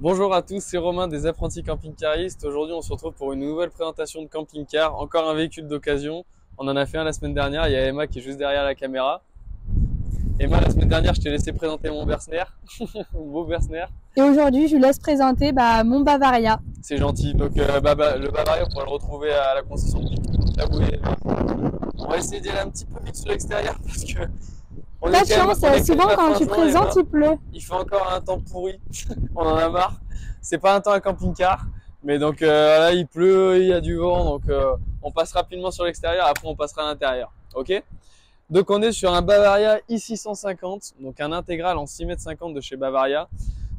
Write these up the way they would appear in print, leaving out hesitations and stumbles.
Bonjour à tous, c'est Romain des apprentis camping-caristes. Aujourd'hui, on se retrouve pour une nouvelle présentation de camping-car. Encore un véhicule d'occasion. On en a fait un la semaine dernière. Il y a Emma qui est juste derrière la caméra. Emma, la semaine dernière, je t'ai laissé présenter mon Bersner, mon beau Bersner. Et aujourd'hui, je vous laisse présenter mon Bavaria. C'est gentil. Donc, le Bavaria, on pourra le retrouver à la concession de là où est. On va essayer d'y aller un petit peu vite sur l'extérieur parce que Pas de chance, souvent quand tu présentes, il pleut. Il fait encore un temps pourri. On en a marre. C'est pas un temps à camping-car. Mais donc là, il pleut, il y a du vent. Donc on passe rapidement sur l'extérieur. Après, on passera à l'intérieur. Ok? Donc on est sur un Bavaria i650. Donc un intégral en 6,50 m de chez Bavaria.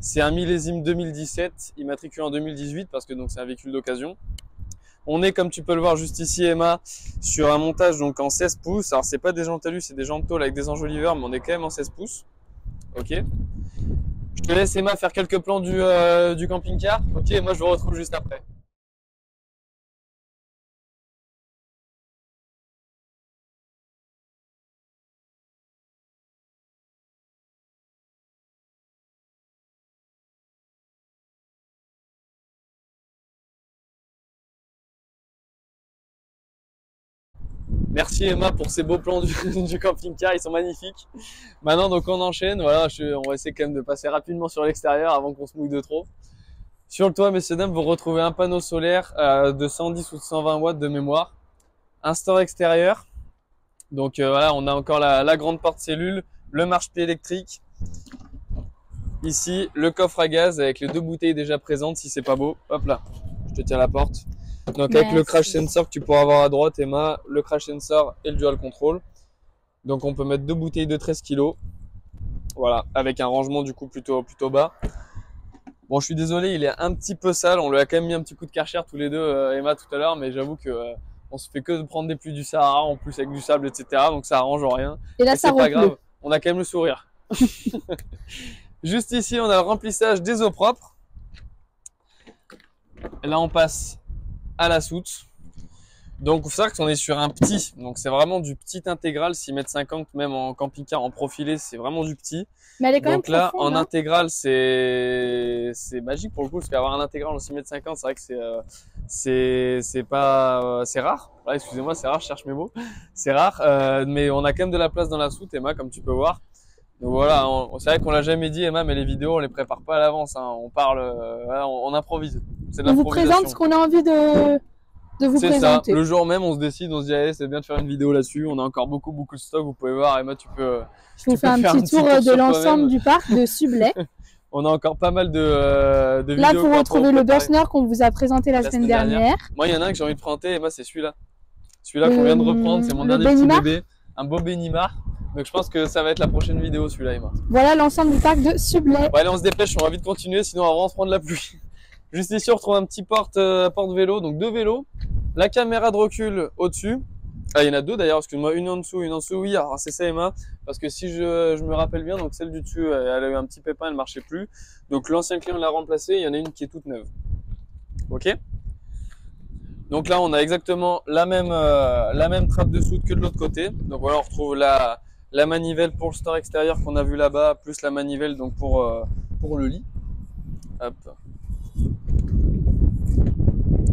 C'est un millésime 2017, immatriculé en 2018 parce que donc c'est un véhicule d'occasion. On est, comme tu peux le voir juste ici, Emma, sur un montage donc en 16 pouces. Alors c'est pas des jantes alu, c'est des jantes tôle avec des enjoliveurs, mais on est quand même en 16 pouces. Ok. Je te laisse, Emma, faire quelques plans du camping-car. Ok, moi je vous retrouve juste après. Merci Emma pour ces beaux plans du camping-car, ils sont magnifiques. Maintenant donc on enchaîne, voilà, on va essayer quand même de passer rapidement sur l'extérieur avant qu'on se mouille de trop. Sur le toit, messieurs dames, vous retrouvez un panneau solaire de 110 ou 120 watts de mémoire. Un store extérieur. Donc voilà, on a encore la grande porte cellule, le marche-pied électrique. Ici, le coffre à gaz avec les deux bouteilles déjà présentes si c'est pas beau. Hop là, je te tiens la porte. Donc avec le crash sensor que tu pourras avoir à droite, Emma, le crash sensor et le dual control. Donc on peut mettre deux bouteilles de 13 kg. Voilà, avec un rangement du coup plutôt bas. Bon, je suis désolé, il est un petit peu sale. On lui a quand même mis un petit coup de Karcher tous les deux, Emma, tout à l'heure. Mais j'avoue que on se fait que de prendre des pluies du Sahara en plus avec du sable, etc. Donc ça arrange rien. Et là, ça c'est pas grave, on a quand même le sourire. Juste ici, on a le remplissage des eaux propres. Et là, on passe à la soute. Donc, il faut savoir qu'on est sur un petit. Donc, c'est vraiment du petit intégral, 6,50 m, même en camping-car, en profilé, c'est vraiment du petit. Mais elle est quand donc même là, profonde, en intégral, c'est magique pour le coup, parce qu'avoir un intégral en 6,50 m, c'est vrai que c'est rare. Voilà, excusez-moi, c'est rare, je cherche mes mots. C'est rare, mais on a quand même de la place dans la soute, Emma, comme tu peux voir. Donc voilà, c'est vrai qu'on l'a jamais dit, Emma, mais les vidéos, on les prépare pas à l'avance. Hein. On parle, voilà, on improvise. C'est de on vous l'improvisation. présente ce qu'on a envie de vous présenter. C'est ça. Le jour même, on se décide, on se dit, allez, c'est bien de faire une vidéo là-dessus. On a encore beaucoup de stock. Vous pouvez voir, Emma, je vous fais un petit tour de l'ensemble du parc de Sublay. On a encore pas mal de vidéos. Là, vous retrouvez le Bersner qu'on vous a présenté la semaine dernière. Moi, il y en a un que j'ai envie de présenter, Emma, c'est celui-là. Celui-là qu'on vient de reprendre, c'est mon dernier petit bébé. Un beau Bénimar. Donc je pense que ça va être la prochaine vidéo, celui-là, Emma. Voilà l'ensemble du parc de Sublay. Bon, allez, on se dépêche, on va vite continuer, sinon on va vraiment se prendre la pluie. Juste ici, on retrouve un petit porte vélo, donc deux vélos. La caméra de recul au-dessus. Ah, il y en a deux d'ailleurs, excuse-moi, une en dessous, oui. Alors c'est ça, Emma, parce que si je me rappelle bien, donc celle du dessus, elle a eu un petit pépin, elle marchait plus. Donc l'ancien client l'a remplacée, il y en a une qui est toute neuve. Ok. Donc là, on a exactement la même trappe de soude que de l'autre côté. Donc voilà, on retrouve la manivelle pour le store extérieur qu'on a vu là-bas, plus la manivelle donc pour le lit. Hop.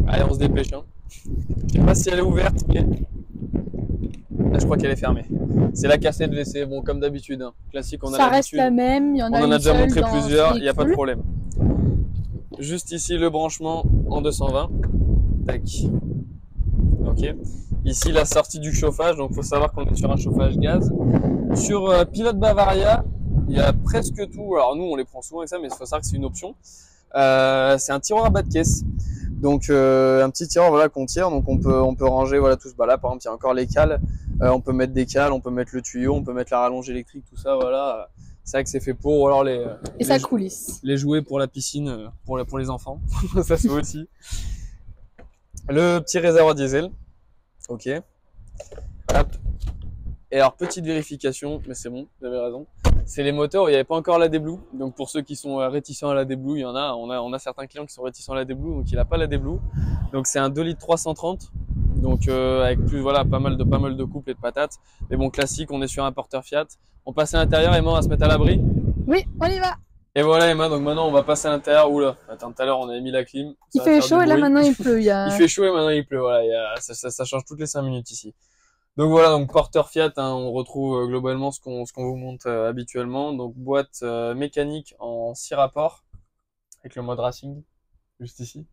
Allez, on se dépêche. Hein. Je sais pas si elle est ouverte, mais là, je crois qu'elle est fermée. C'est la cassette WC, bon comme d'habitude. Hein. Classique, on a ça reste la même. On en a déjà montré plusieurs, il n'y a pas de problème. Juste ici, le branchement en 220. Tac. Ok. Ici, la sortie du chauffage. Donc, il faut savoir qu'on est sur un chauffage gaz. Sur Pilote Bavaria, il y a presque tout. Alors, nous, on les prend souvent avec ça, mais il faut savoir que c'est une option. C'est un tiroir à bas de caisse. Donc, un petit tiroir voilà, qu'on tire. Donc, on peut ranger voilà, tout ce. Bah, là, par exemple, il y a encore les cales. On peut mettre des cales, on peut mettre le tuyau, on peut mettre la rallonge électrique, tout ça. Voilà. C'est vrai que c'est fait pour. Ou alors ça coulisse. Les jouets pour la piscine, pour les enfants. Ça se fait aussi. Le petit réservoir diesel. Ok. Hop. Et alors, petite vérification, mais c'est bon, vous avez raison. C'est les moteurs où il n'y avait pas encore la D-Blue. Donc, pour ceux qui sont réticents à la D-Blue, il y en a. On a certains clients qui sont réticents à la D-Blue, donc il n'a pas la D-Blue. Donc, c'est un 2 litres 330. Donc, avec plus, voilà, pas mal de couples et de patates. Mais bon, classique, on est sur un porteur Fiat. On passe à l'intérieur et on va se mettre à l'abri. Oui, on y va. Et voilà Emma, donc maintenant on va passer à l'intérieur. Oula, attends, tout à l'heure on avait mis la clim. Il fait chaud et là maintenant il pleut. Il fait chaud et maintenant il pleut, voilà, ça change toutes les 5 minutes ici. Donc voilà, donc porteur Fiat, hein, on retrouve globalement ce qu'on vous montre habituellement. Donc boîte mécanique en 6 rapports, avec le mode racing, juste ici,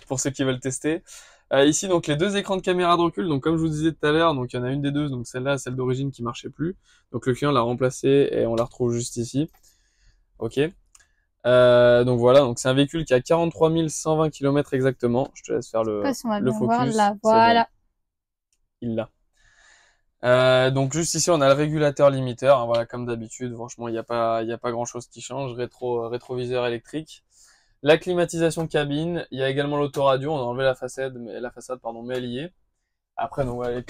pour ceux qui veulent tester. Ici donc les deux écrans de caméra de recul, donc comme je vous disais tout à l'heure, donc il y en a une des deux, donc celle-là, celle d'origine qui marchait plus. Donc le client l'a remplacée et on la retrouve juste ici. Ok. Donc voilà, donc c'est un véhicule qui a 43 120 km exactement. Je te laisse faire le focus. Voir là, voilà. Bon. Il l'a. Donc juste ici on a le régulateur limiteur, hein, voilà comme d'habitude. Franchement il n'y a pas grand chose qui change. Rétroviseur électrique. La climatisation cabine. Il y a également l'autoradio. On a enlevé la façade, mais elle y est. Après donc voilà les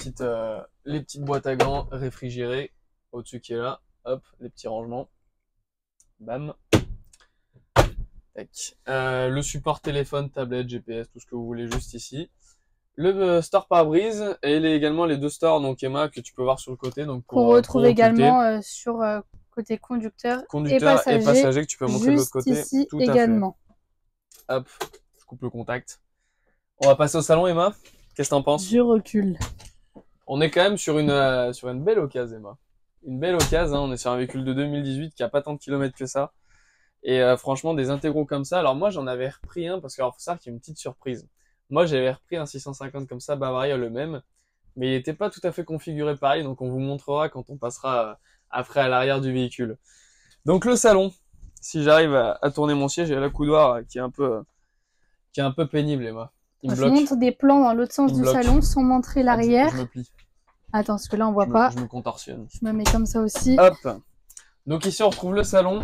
petites boîtes à gants réfrigérées au-dessus qui est là. Hop, les petits rangements. Bam. Le support téléphone, tablette, GPS, tout ce que vous voulez juste ici. Le store pare-brise et également les deux stores donc Emma que tu peux voir sur le côté donc qu'on retrouve également sur côté conducteur et passager que tu peux montrer de l'autre côté ici tout également. Hop, je coupe le contact. On va passer au salon Emma. Qu'est-ce que t'en penses? Je recule. On est quand même sur une belle occasion Emma. Une belle occasion, hein. On est sur un véhicule de 2018 qui a pas tant de kilomètres que ça. Et franchement des intégraux comme ça. Alors moi j'en avais repris un parce que alors faut savoir qu'il y a une petite surprise. Moi, j'avais repris un 650 comme ça, Bavaria le même, mais il n'était pas tout à fait configuré pareil, donc on vous montrera quand on passera après à l'arrière du véhicule. Donc le salon, si j'arrive à tourner mon siège, j'ai la coudoir qui est un peu pénible, Emma. Je montre des plans dans l'autre sens du salon sans montrer l'arrière. Je me plie. Attends, parce que là on voit pas. Je me contorsionne. Je me mets comme ça aussi. Hop. Donc ici on retrouve le salon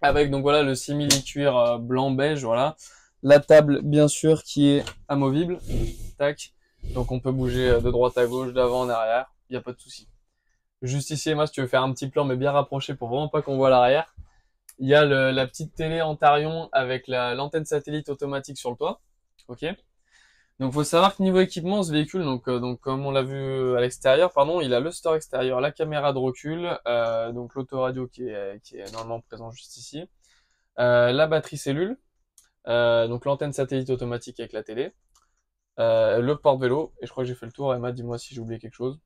avec donc voilà le simili-cuir blanc-beige, voilà. La table, bien sûr, qui est amovible. Tac. Donc, on peut bouger de droite à gauche, d'avant en arrière. Il n'y a pas de souci. Juste ici, Emma, si tu veux faire un petit plan, mais bien rapproché pour vraiment pas qu'on voit l'arrière. Il y a la petite télé Antarion avec l'antenne satellite automatique sur le toit. Ok. Donc, faut savoir que niveau équipement, ce véhicule, donc comme on l'a vu à l'extérieur, pardon, il a le store extérieur, la caméra de recul, donc l'autoradio qui est normalement présent juste ici, la batterie cellule. Donc l'antenne satellite automatique avec la télé, le porte-vélo, et je crois que j'ai fait le tour. Emma, dis-moi si j'ai oublié quelque chose.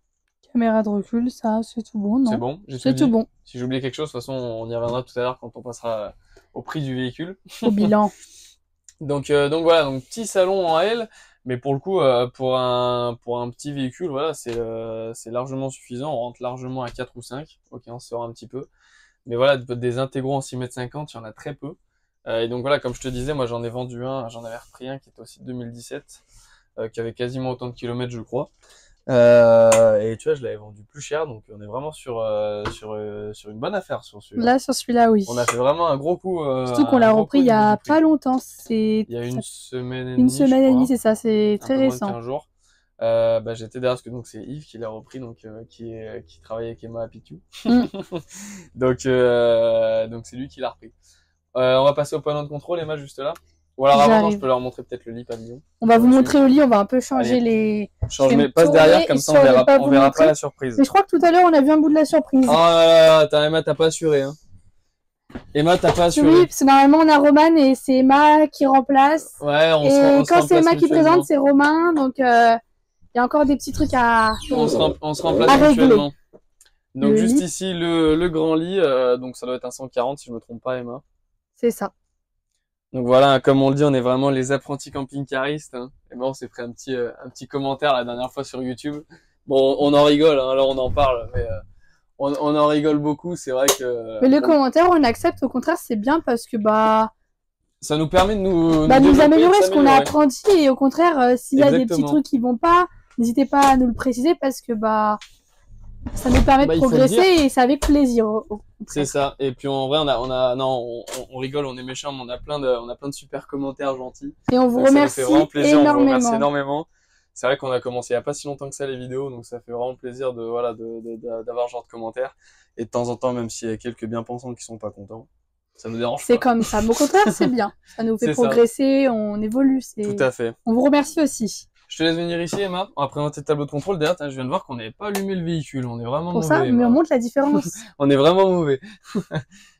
Caméra de recul, ça, c'est tout bon, non? C'est bon, c'est tout bon. Si j'ai oublié quelque chose, de toute façon, on y reviendra tout à l'heure quand on passera au prix du véhicule. Au bilan. donc voilà, donc petit salon en L, mais pour le coup, pour un petit véhicule, voilà, c'est largement suffisant. On rentre largement à 4 ou 5. Ok, on sort un petit peu. Mais voilà, des intégraux en 6,50 m, il y en a très peu. Et donc voilà, comme je te disais, moi j'en ai vendu un, j'en avais repris un qui était aussi de 2017, qui avait quasiment autant de kilomètres, je crois. Et tu vois, je l'avais vendu plus cher, donc on est vraiment sur une bonne affaire sur celui-là. Là, sur celui-là, oui. On a fait vraiment un gros coup. Surtout qu'on l'a repris il y a pas longtemps. Il y a une semaine et demie. Une semaine et demie, c'est ça, c'est très récent. Moins de 15 jours. J'étais derrière parce que donc c'est Yves qui l'a repris, donc qui travaille avec Emma à Pitu. Donc c'est lui qui l'a repris. On va passer au panneau de contrôle, Emma, juste là. Ou alors avant, je peux leur montrer peut-être le lit pavillon. On va vous montrer le lit, on va un peu changer les... Mais passe derrière, comme ça on verra pas la surprise. Mais je crois que tout à l'heure on a vu un bout de la surprise. Oh là là, Emma, t'as pas assuré, hein. Emma, t'as pas assuré. Oui, parce que normalement on a Roman et c'est Emma qui remplace. Ouais, et quand c'est Emma qui présente, c'est Romain, donc il y a encore des petits trucs à on se remplace mutuellement. Donc juste ici, le grand lit, donc ça doit être un 140 si je me trompe pas, Emma. C'est ça. Donc voilà, comme on le dit, on est vraiment les apprentis camping-caristes. Hein. Et bon, on s'est pris un petit commentaire la dernière fois sur YouTube. Bon, on en rigole, hein, alors on en parle, mais on en rigole beaucoup. C'est vrai que. Mais le commentaire, on accepte. Au contraire, c'est bien parce que ça nous permet de nous améliorer ce qu'on a appris. Et au contraire, s'il y a des petits trucs qui vont pas, n'hésitez pas à nous le préciser parce que ça nous permet de progresser et c'est avec plaisir. C'est ça. Et puis en vrai, on rigole, on est méchant, mais on a plein de super commentaires gentils. Et on vous remercie énormément. On vous remercie énormément. C'est vrai qu'on a commencé il y a pas si longtemps que ça les vidéos, donc ça fait vraiment plaisir d'avoir ce genre de commentaires. Et de temps en temps, même s'il y a quelques bien-pensants qui sont pas contents, ça nous dérange pas. C'est comme ça. Mais au contraire, c'est bien. Ça nous fait progresser, on évolue. Tout à fait. On vous remercie aussi. Je te laisse venir ici, Emma. On va présenter le tableau de contrôle. D'ailleurs, je viens de voir qu'on n'avait pas allumé le véhicule. On est vraiment mauvais. Pour ça, mais on montre la différence. On est vraiment mauvais.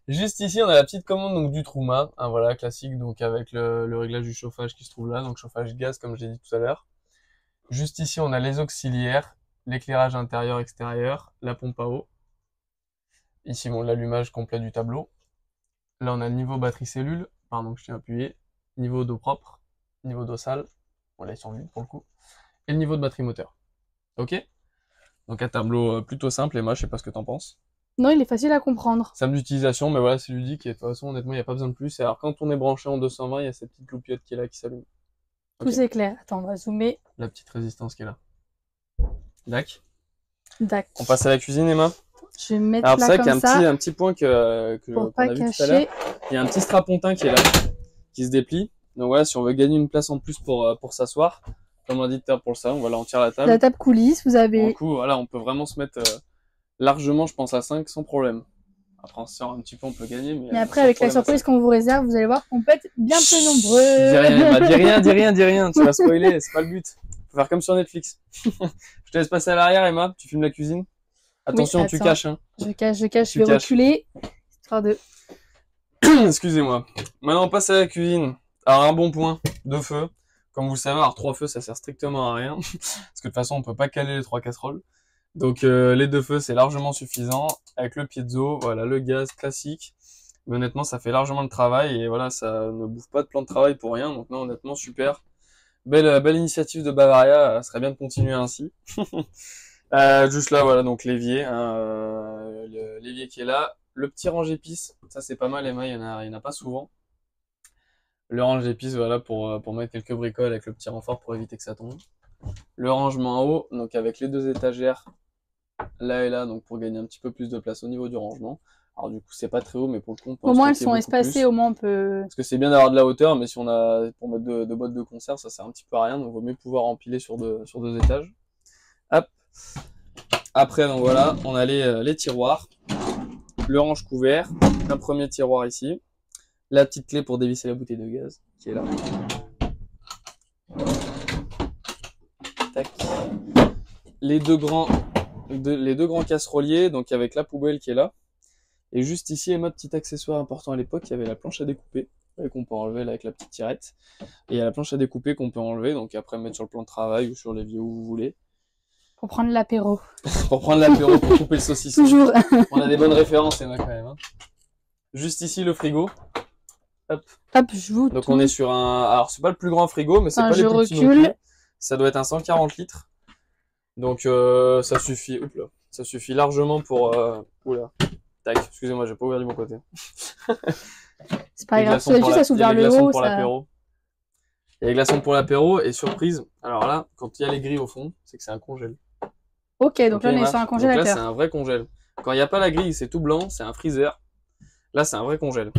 Juste ici, on a la petite commande donc du Truma, hein, voilà, classique, donc avec le réglage du chauffage qui se trouve là, donc chauffage gaz comme j'ai dit tout à l'heure. Juste ici, on a les auxiliaires, l'éclairage intérieur-extérieur, la pompe à eau. Ici, bon, l'allumage complet du tableau. Là, on a le niveau batterie cellule, pardon, je tiens à appuyer. Niveau d'eau propre, niveau d'eau sale. Bon, là, ils sont vides pour le coup. Et le niveau de batterie moteur. Ok? Donc, un tableau plutôt simple, Emma, je sais pas ce que t'en penses. Non, il est facile à comprendre. Simple d'utilisation, mais voilà, c'est ludique et de toute façon, honnêtement, il n'y a pas besoin de plus. Et alors, quand on est branché en 220, il y a cette petite loupiote qui est là qui s'allume. Tout c'est clair. Attends, on va zoomer. La petite résistance qui est là. Dac. Dac. On passe à la cuisine, Emma. Je vais mettre alors, là c'est comme vrai qu'il y ça. a un petit point qu'on a vu tout à l'heure. Il y a un petit strapontin qui est là, qui se déplie. Donc voilà, si on veut gagner une place en plus pour s'asseoir, comme on a dit tout à l'heure pour le salon, voilà, on tire la table. La table coulisse, vous avez... Du coup, voilà, on peut vraiment se mettre largement, je pense, à 5 sans problème. Après, on se sort un petit peu, on peut gagner. Mais après, avec la surprise qu'on vous réserve, vous allez voir qu'on peut être bien plus nombreux. Dis rien, tu vas spoiler, c'est pas le but. Faut faire comme sur Netflix. Je te laisse passer à l'arrière, Emma, tu filmes la cuisine. Attention, oui, tu caches. Hein. Je cache, je vais reculer. Histoire de... Excusez-moi. Maintenant, on passe à la cuisine. Alors, un bon point, 2 feux. Comme vous le savez, alors 3 feux, ça sert strictement à rien. Parce que de toute façon, on peut pas caler les 3 casseroles. Donc, les 2 feux, c'est largement suffisant. Avec le piezo, voilà, le gaz classique. Mais honnêtement, ça fait largement le travail. Et voilà, ça ne bouffe pas de plan de travail pour rien. Donc, non, honnêtement, super. Belle initiative de Bavaria. Ça serait bien de continuer ainsi. Juste là, voilà, donc l'évier. Hein, l'évier qui est là. Le petit range épices. Ça, c'est pas mal, Emma. Il y en a pas souvent. Le range d'épices, voilà, pour mettre quelques bricoles avec le petit renfort pour éviter que ça tombe. Le rangement en haut, donc avec les 2 étagères, là et là, donc pour gagner un petit peu plus de place au niveau du rangement. Alors du coup, c'est pas très haut, mais pour le coup, au moins elles sont espacées, au moins on peut... Parce que c'est bien d'avoir de la hauteur, mais si on a, pour mettre 2 boîtes de conserve, ça sert un petit peu à rien, donc il vaut mieux pouvoir empiler sur 2 étages. Hop. Après, donc voilà, on a les tiroirs, le range couvert, un premier tiroir ici. La petite clé pour dévisser la bouteille de gaz qui est là. Tac. Les deux grands casseroliers, donc avec la poubelle qui est là. Et juste ici, Emma, petit accessoire important à l'époque, il y avait la planche à découper qu'on peut enlever là, avec la petite tirette. Et il y a la planche à découper qu'on peut enlever, donc après mettre sur le plan de travail ou sur l'évier où vous voulez. Pour prendre l'apéro. Pour prendre l'apéro, pour couper le saucisson. Toujours. On a des bonnes références, Emma, quand même. Hein. Juste ici, le frigo. Hop. Hop, je vous. Donc on est sur un. Alors c'est pas le plus grand frigo, mais c'est pas les plus petits non plus. Ça doit être un 140 litres. Donc ça suffit. Oups là. Ça suffit largement pour. Oula. Tac. Excusez-moi, j'ai pas ouvert du bon côté. C'est pas grave. C'est juste à s'ouvrir le haut. Pour l'apéro. Il y a les glaçons pour l'apéro et surprise. Alors là, quand il y a les grilles au fond, c'est que c'est un congèle. Ok, donc là on est sur un congélateur. Donc là c'est un vrai congèle. Quand il n'y a pas la grille, c'est tout blanc, c'est un freezer. Là c'est un vrai congèle.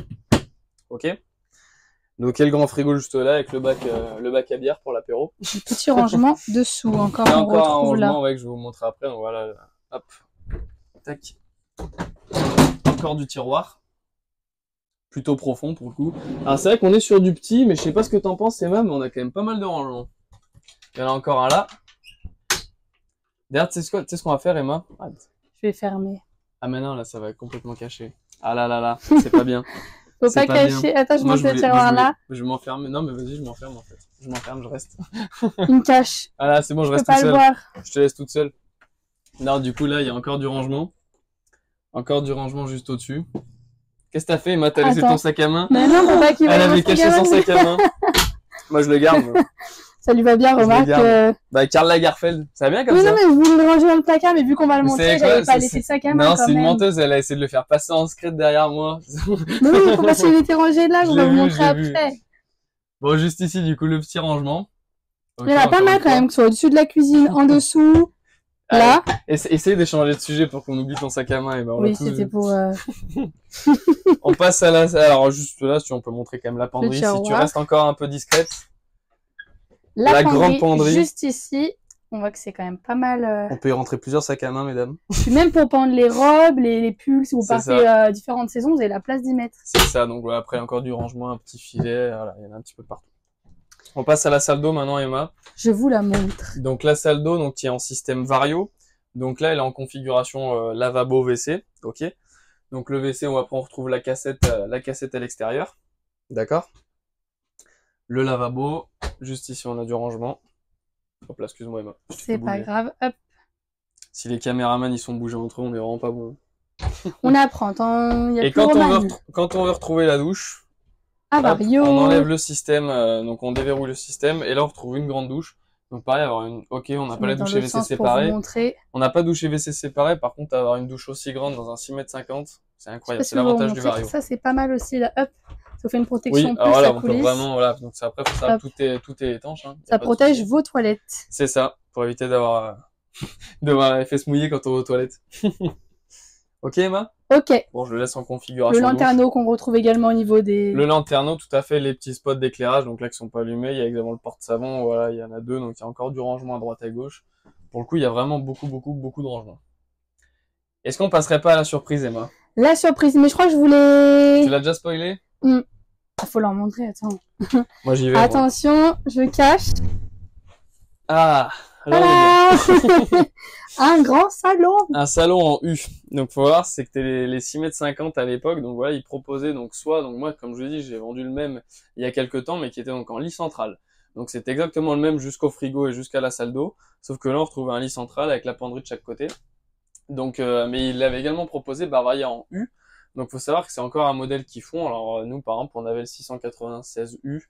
Ok. Donc il y a le grand frigo juste là avec le bac à bière pour l'apéro. Petit rangement dessous encore. On encore un rangement ouais, que je vais vous montrer après. Donc voilà, hop, tac. Encore du tiroir, plutôt profond pour le coup. Alors c'est vrai qu'on est sur du petit, mais je sais pas ce que t'en penses, Emma, mais on a quand même pas mal de rangements. Il y en a encore un là. D'ailleurs, tu sais ce qu'on va faire, Emma? Je vais fermer. Ah mais non, là ça va être complètement caché. Ah là, c'est pas bien. Faut pas cacher. Bien. Attends, je monte le tiroir là. Je vais m'enfermer. Non, mais vas-y, je m'enferme en fait. Je m'enferme, je reste. Une cache. Ah là, c'est bon, je reste toute seule. Je te laisse toute seule. Non, du coup, là, il y a encore du rangement. Encore du rangement juste au-dessus. Qu'est-ce que t'as fait, Emma? T'as laissé ton sac à main? Mais non, faut pas qu'il Elle avait caché son sac à main. Moi, je le garde. Ça lui va bien, remarque. Bah, Karl Lagerfeld. Ça va bien comme ça? Oui, non, mais je voulais le ranger dans le placard, mais vu qu'on va le montrer, j'avais pas laissé le sac à main. Non, c'est une menteuse, elle a essayé de le faire passer en secret derrière moi. Mais oui, pourquoi s'il était rangé là, on va vous montrer après. Bon, juste ici, du coup, le petit rangement. Okay, il y en a pas mal quand même, que ce soit au-dessus de la cuisine, en dessous, là. Essayez d'échanger de sujet pour qu'on oublie ton sac à main. Et ben, oui, c'était pour... On passe à la... Alors, juste là, si on peut montrer quand même la penderie, si tu restes encore un peu discrète. La grande penderie, juste ici, on voit que c'est quand même pas mal. On peut y rentrer plusieurs sacs à main, mesdames. Puis même pour pendre les robes, les pulls, si vous partez différentes saisons, vous avez la place d'y mettre. C'est ça, donc ouais, après encore du rangement, un petit filet, voilà, il y en a un petit peu partout. On passe à la salle d'eau maintenant, Emma. Je vous la montre. Donc la salle d'eau, donc qui est en système Vario. Donc là, elle est en configuration lavabo WC, ok. Donc le WC, après on retrouve la cassette à l'extérieur. D'accord? Le lavabo, juste ici on a du rangement. Hop là, excuse-moi Emma. C'est pas grave, hop. Si les caméramans ils sont bougés entre eux, on est vraiment pas bon. On apprend, et quand on veut retrouver la douche, hop, on enlève le système, donc on déverrouille le système, et là on retrouve une grande douche. Donc pareil, avoir une, ok, on n'a pas la douche et WC séparée. On n'a pas douche et WC séparée, par contre avoir une douche aussi grande dans un 6,50 m, c'est incroyable, c'est l'avantage du Vario. Ça c'est pas mal aussi là, hop, ça fait une protection plus, alors voilà, on peut vraiment, voilà, donc ça, après ça, tout est étanche. Hein, ça protège vos toilettes. C'est ça, pour éviter d'avoir les fesses mouillées quand on va aux toilettes. Ok Emma? Ok. Bon, je le laisse en configuration. Le lanterneau qu'on retrouve également au niveau des... Le lanterneau, tout à fait, les petits spots d'éclairage, donc là qui sont pas allumés, il y a également le porte-savon, voilà, il y en a 2, donc il y a encore du rangement à droite et à gauche. Pour le coup, il y a vraiment beaucoup de rangement. Est-ce qu'on passerait pas à la surprise, Emma? La surprise, mais je crois que je voulais... Tu l'as déjà spoilé? Faut leur montrer, attends. Moi j'y vais. Attention, je cache. Ah, voilà. Un grand salon. Un salon en U. Donc faut voir, c'est que les 6,50 m à l'époque, donc voilà, ils proposaient donc moi comme je l'ai dit, j'ai vendu le même il y a quelques temps, mais qui était donc en lit central. Donc c'est exactement le même jusqu'au frigo et jusqu'à la salle d'eau, sauf que là on retrouvait un lit central avec la penderie de chaque côté. Donc mais il l'avait également proposé Bavaria en U. Donc faut savoir que c'est encore un modèle qu'ils font. Alors nous par exemple on avait le 696U.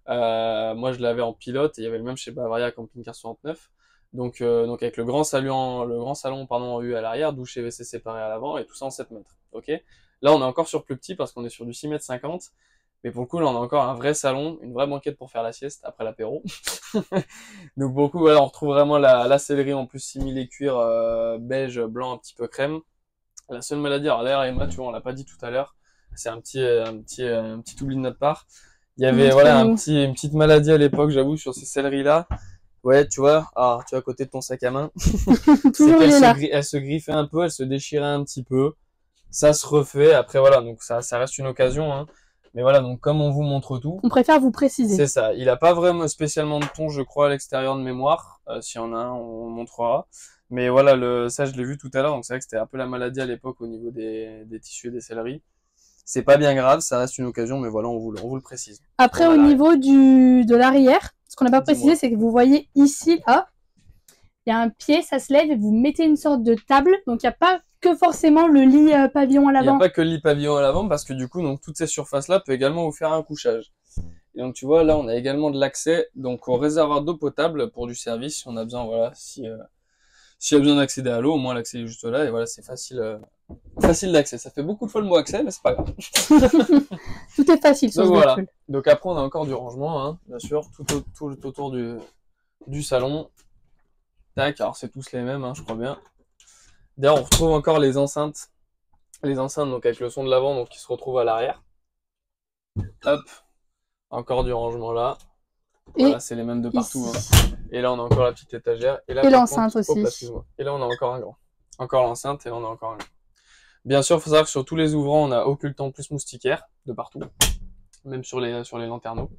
Moi je l'avais en pilote et il y avait le même chez Bavaria Camping Car 69. Donc avec le grand salon en U à l'arrière, douche et WC séparés à l'avant et tout ça en 7 mètres. Ok. Là on est encore sur plus petit parce qu'on est sur du 6,50 m. Mais pour le coup là on a encore un vrai salon, une vraie banquette pour faire la sieste après l'apéro. Donc pour le coup voilà, on retrouve vraiment la sellerie en plus similé cuir beige, blanc, un petit peu crème. La seule maladie, alors d'ailleurs Emma, tu vois, on l'a pas dit tout à l'heure, c'est un petit oubli de notre part. Il y avait voilà une petite maladie à l'époque, j'avoue, sur ces selleries-là. Ouais, tu vois, à côté de ton sac à main, elle se griffait un peu, elle se déchirait un petit peu. Ça se refait. Après voilà, donc ça reste une occasion. Hein. Mais voilà, donc comme on vous montre tout, on préfère vous préciser. C'est ça. Il a pas vraiment spécialement de ton, je crois, à l'extérieur de mémoire. S'il y en a un, on montrera. Mais voilà, ça je l'ai vu tout à l'heure, donc c'est vrai que c'était un peu la maladie à l'époque au niveau des tissus et des selleries. C'est pas bien grave, ça reste une occasion, mais voilà, on vous le précise. Après, au niveau de l'arrière, ce qu'on n'a pas précisé, c'est que vous voyez ici, là, il y a un pied, ça se lève et vous mettez une sorte de table. Donc il n'y a pas que forcément le lit pavillon à l'avant. Il n'y a pas que le lit pavillon à l'avant, parce que du coup, donc toutes ces surfaces-là peuvent également vous faire un couchage. Et donc tu vois, là, on a également de l'accès donc au réservoir d'eau potable pour du service, si on a besoin, voilà, s'il y a besoin d'accéder à l'eau, au moins l'accès est juste là, et voilà, c'est facile d'accès. Ça fait beaucoup de fois le mot accès, mais c'est pas grave. Tout est facile sur donc voilà. Donc après, on a encore du rangement, hein, bien sûr, tout autour du salon. Tac, alors c'est tous les mêmes, hein, je crois bien. D'ailleurs, on retrouve encore les enceintes donc avec le son de l'avant, donc qui se retrouvent à l'arrière. Hop, encore du rangement là. Voilà, c'est les mêmes de partout. Hein. Et là, on a encore la petite étagère. Et l'enceinte aussi. Excuse-moi. Et là, on a encore un grand. Encore l'enceinte et là, on a encore un grand. Bien sûr, il faut savoir que sur tous les ouvrants, on a occultant plus moustiquaire de partout. Même sur les lanterneaux.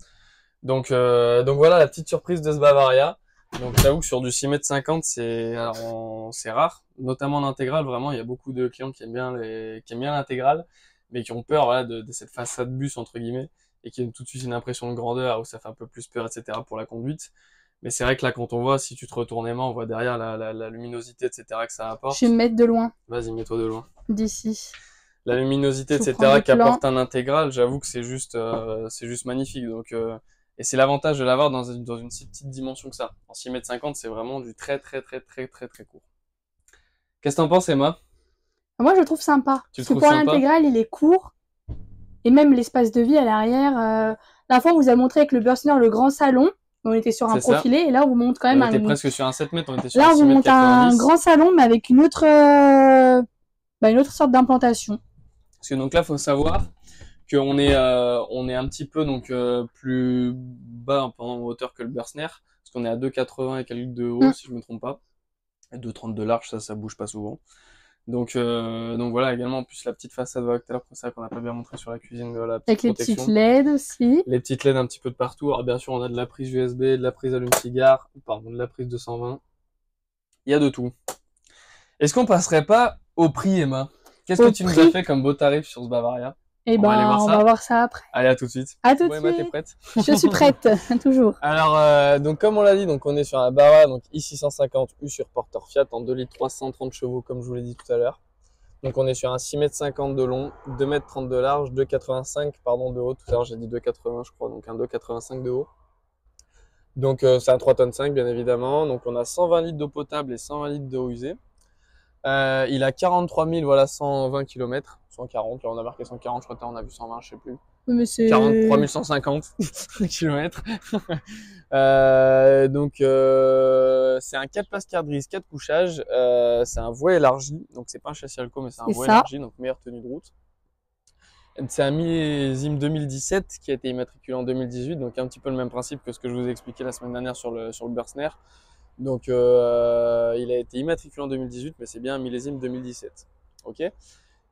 Donc voilà la petite surprise de ce Bavaria. Donc j'avoue que sur du 6,50 m, c'est rare. Notamment en intégrale, vraiment, il y a beaucoup de clients qui aiment bien l'intégrale, mais qui ont peur voilà, de cette façade bus, entre guillemets, et qui ont tout de suite une impression de grandeur, où ça fait un peu plus peur, etc. pour la conduite. Mais c'est vrai que là, quand on voit, si tu te retournes Emma, on voit derrière la luminosité, etc. que ça apporte. Je vais me mettre de loin. Vas-y, mets-toi de loin. D'ici. La luminosité, etc. qu'apporte un intégral, j'avoue que c'est juste magnifique. Donc, et c'est l'avantage de l'avoir dans une si petite dimension que ça. En 6,50 m, c'est vraiment du très court. Qu'est-ce que t'en penses, Emma? Moi, je le trouve sympa. Parce que pour l'intégral, il est court. Et même l'espace de vie à l'arrière. La fois, on vous a montré avec le Bursner le grand salon. On était sur un profilé. Et là, on vous montre quand même on était presque sur un 7 mètres. On était sur là, un 6,90 m. Là, on vous montre un grand salon, mais avec une autre sorte d'implantation. Parce que donc là, faut savoir qu'on est un petit peu donc plus bas en hauteur que le Bursner, parce qu'on est à 2,80 et quelques de haut, si je me trompe pas. Et 2,30 de large, ça bouge pas souvent. Donc voilà, également en plus la petite façade voilà, tout à l'heure, c'est ça qu'on n'a pas bien montré sur la cuisine, la petite avec protection. Les petites LED aussi. Les petites LED un petit peu de partout. Alors bien sûr, on a de la prise USB, de la prise allume-cigare, de la prise 220. Il y a de tout. Est-ce qu'on passerait pas au prix, Emma? Qu'est-ce que tu nous as fait comme beau tarif sur ce Bavaria? Eh ben, on va voir ça après. Allez, à tout de suite. À tout de Bon, Emma, suite. t'es prête? Je suis prête, toujours. Alors, donc comme on l'a dit, donc on est sur un Bavaria, donc i650 U sur porteur Fiat en 2 litres 330 chevaux, comme je vous l'ai dit tout à l'heure. Donc on est sur un 6,50 m de long, 2,30 m de large, 2,85 m pardon de haut. Tout à l'heure j'ai dit 2,80 je crois, donc un 2,85 de haut. Donc c'est un 3,5 tonnes bien évidemment. Donc on a 120 litres d'eau potable et 120 litres d'eau usée. Il a 43 000, voilà, 120 km. 140, là on a marqué 140, je crois qu'on a vu 120, je sais plus. Mais c'est 43 150 km. C'est un 4 places carte grise, 4 couchages. C'est un voie élargi, donc c'est pas un châssis Alco, mais c'est un voie élargi, donc meilleure tenue de route. C'est un millésime 2017 qui a été immatriculé en 2018, donc un petit peu le même principe que ce que je vous ai expliqué la semaine dernière sur le Bursner. Donc il a été immatriculé en 2018, mais c'est bien un millésime 2017. Ok.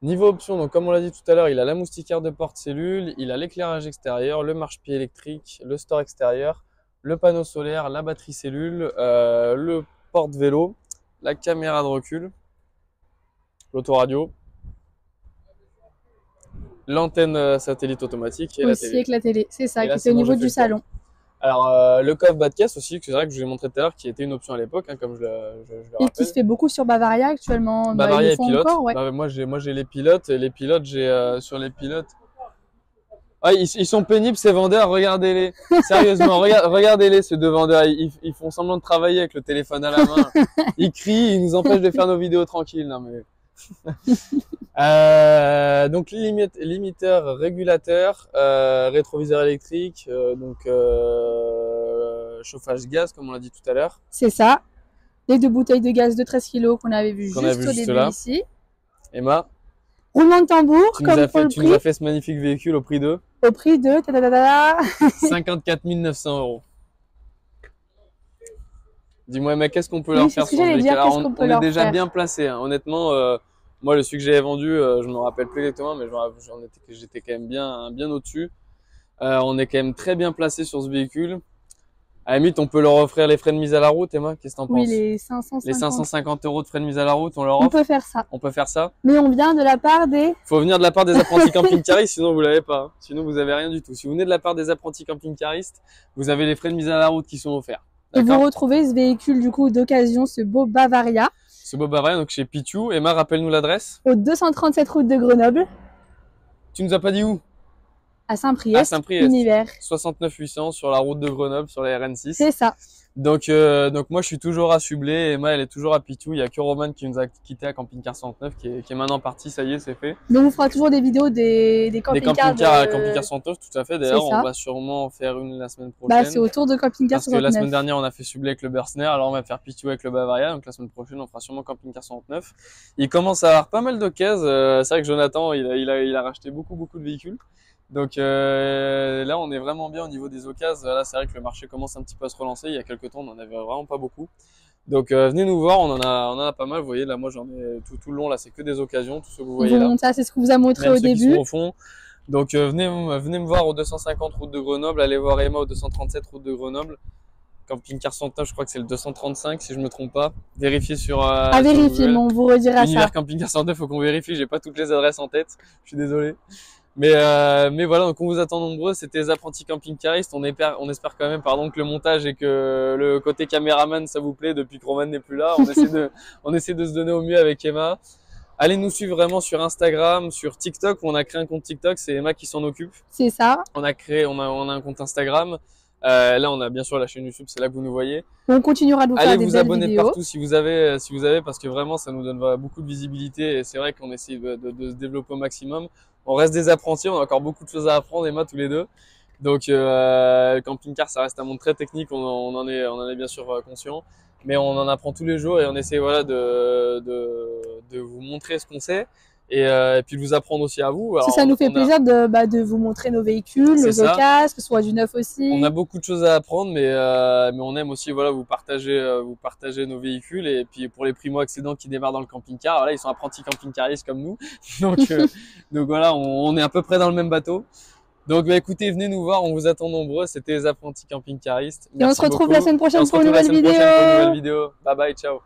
Niveau option, donc comme on l'a dit tout à l'heure, il a la moustiquaire de porte-cellule, il a l'éclairage extérieur, le marche-pied électrique, le store extérieur, le panneau solaire, la batterie cellule, le porte-vélo, la caméra de recul, l'autoradio, l'antenne satellite automatique et la aussi télé. avec la télé, c'est ça, Et là, qui était au bon, niveau j'ai fait du le salon. tour. Alors le coffre bas de caisse aussi, que c'est vrai que je vous ai montré tout à l'heure, qui était une option à l'époque, hein, comme je le rappelle. Et qui se fait beaucoup sur Bavaria actuellement. Bavaria ils et le font pilote. encore, ouais. Bah, moi j'ai les pilotes, et les pilotes, j'ai sur les pilotes. Ah, ils sont pénibles ces vendeurs, regardez-les. Sérieusement, regardez-les ces deux vendeurs. Ils font semblant de travailler avec le téléphone à la main. Ils crient, ils nous empêchent de faire nos vidéos tranquilles. Non mais. Donc limiteur, régulateur, rétroviseur électrique, chauffage gaz comme on l'a dit tout à l'heure. C'est ça. Les 2 bouteilles de gaz de 13 kg qu'on avait vu juste au début là. ici. Emma, Roulement de tambour, tu comme nous as pour fait, le tu prix. nous as fait ce magnifique véhicule au prix de Au prix de 54 900 euros. Dis-moi, mais qu'est-ce qu'on peut leur faire sur ce véhicule? Alors, on est déjà faire bien placé, hein. Honnêtement, moi, le celui que j'avais vendu, je me rappelle plus exactement, mais j'étais quand même bien au-dessus. On est quand même très bien placé sur ce véhicule. À la limite, on peut leur offrir les frais de mise à la route, Emma, qu'est-ce que t'en penses? Oui, les 550. Les 550 euros de frais de mise à la route, on leur offre? On peut faire ça. On peut faire ça? Mais on vient de la part des... Faut venir de la part des apprentis camping-caristes, sinon vous l'avez pas. Hein. Sinon vous avez rien du tout. Si vous venez de la part des apprentis camping-caristes, vous avez les frais de mise à la route qui sont offerts. Et vous retrouvez ce véhicule du coup d'occasion, ce beau Bavaria. Ce beau Bavaria, donc chez Pichou. Emma, rappelle-nous l'adresse. Au 237 route de Grenoble. Tu nous as pas dit où? À Saint-Priest, Univers. 69 800 sur la route de Grenoble, sur la RN6. C'est ça. Donc moi je suis toujours à Sublé, Emma elle est toujours à Pitou. Il y a que Roman qui nous a quitté à Camping Car 109 qui est maintenant parti, ça y est, c'est fait. Mais on fera toujours des vidéos des camping-cars à Camping Car 109, tout à fait. D'ailleurs, on va sûrement en faire une la semaine prochaine. Bah c'est autour de Camping Car 109. Parce que la semaine dernière on a fait Sublé avec le Bursner, alors on va faire Pitou avec le Bavaria. Donc la semaine prochaine on fera sûrement Camping Car 109. Il commence à avoir pas mal d'occasions. C'est vrai que Jonathan il a racheté beaucoup de véhicules. Donc là, on est vraiment bien au niveau des occasions. Là, c'est vrai que le marché commence un petit peu à se relancer. Il y a quelques temps, on n'en avait vraiment pas beaucoup. Donc venez nous voir, on en a pas mal. Vous voyez, là, moi, j'en ai tout le long. Là, c'est que des occasions, tout ce que vous voyez là. Ça, c'est ce que vous a montré même au ceux début. qui sont au fond. Donc venez me voir au 250 route de Grenoble. Allez voir Emma au 237 route de Grenoble. Camping Car 109, je crois que c'est le 235 si je me trompe pas. Vérifiez sur. À vérifier, mais on vous redira Univers ça. Camping Car 109, faut qu'on vérifie. J'ai pas toutes les adresses en tête. Je suis désolé. Mais voilà, donc on vous attend nombreux. C'était les apprentis camping-caristes. On espère quand même, que le montage et que le côté caméraman, ça vous plaît depuis que Roman n'est plus là. On essaie de se donner au mieux avec Emma. Allez nous suivre vraiment sur Instagram, sur TikTok. On a créé un compte TikTok, c'est Emma qui s'en occupe. C'est ça. On a un compte Instagram. Là, on a bien sûr la chaîne YouTube, c'est là que vous nous voyez. On continuera de vous faire des belles vidéos. Allez vous abonner partout si vous avez, parce que vraiment, ça nous donne beaucoup de visibilité et c'est vrai qu'on essaie de se développer au maximum. On reste des apprentis, on a encore beaucoup de choses à apprendre, Emma, tous les deux. Donc, le camping-car, ça reste un monde très technique, on en est bien sûr conscient. Mais on en apprend tous les jours et on essaie, voilà, de vous montrer ce qu'on sait. Et puis de vous apprendre aussi à vous. Alors, ça nous fait plaisir de vous montrer nos véhicules, nos occasions, que ce soit du neuf aussi. On a beaucoup de choses à apprendre, mais on aime aussi vous partager nos véhicules. Et puis pour les primo-accédants qui démarrent dans le camping-car, voilà, ils sont apprentis camping-caristes comme nous. Donc voilà, on est à peu près dans le même bateau. Donc écoutez, venez nous voir, on vous attend nombreux. C'était les apprentis camping-caristes. Et on se retrouve la semaine prochaine pour une nouvelle vidéo. Bye bye, ciao.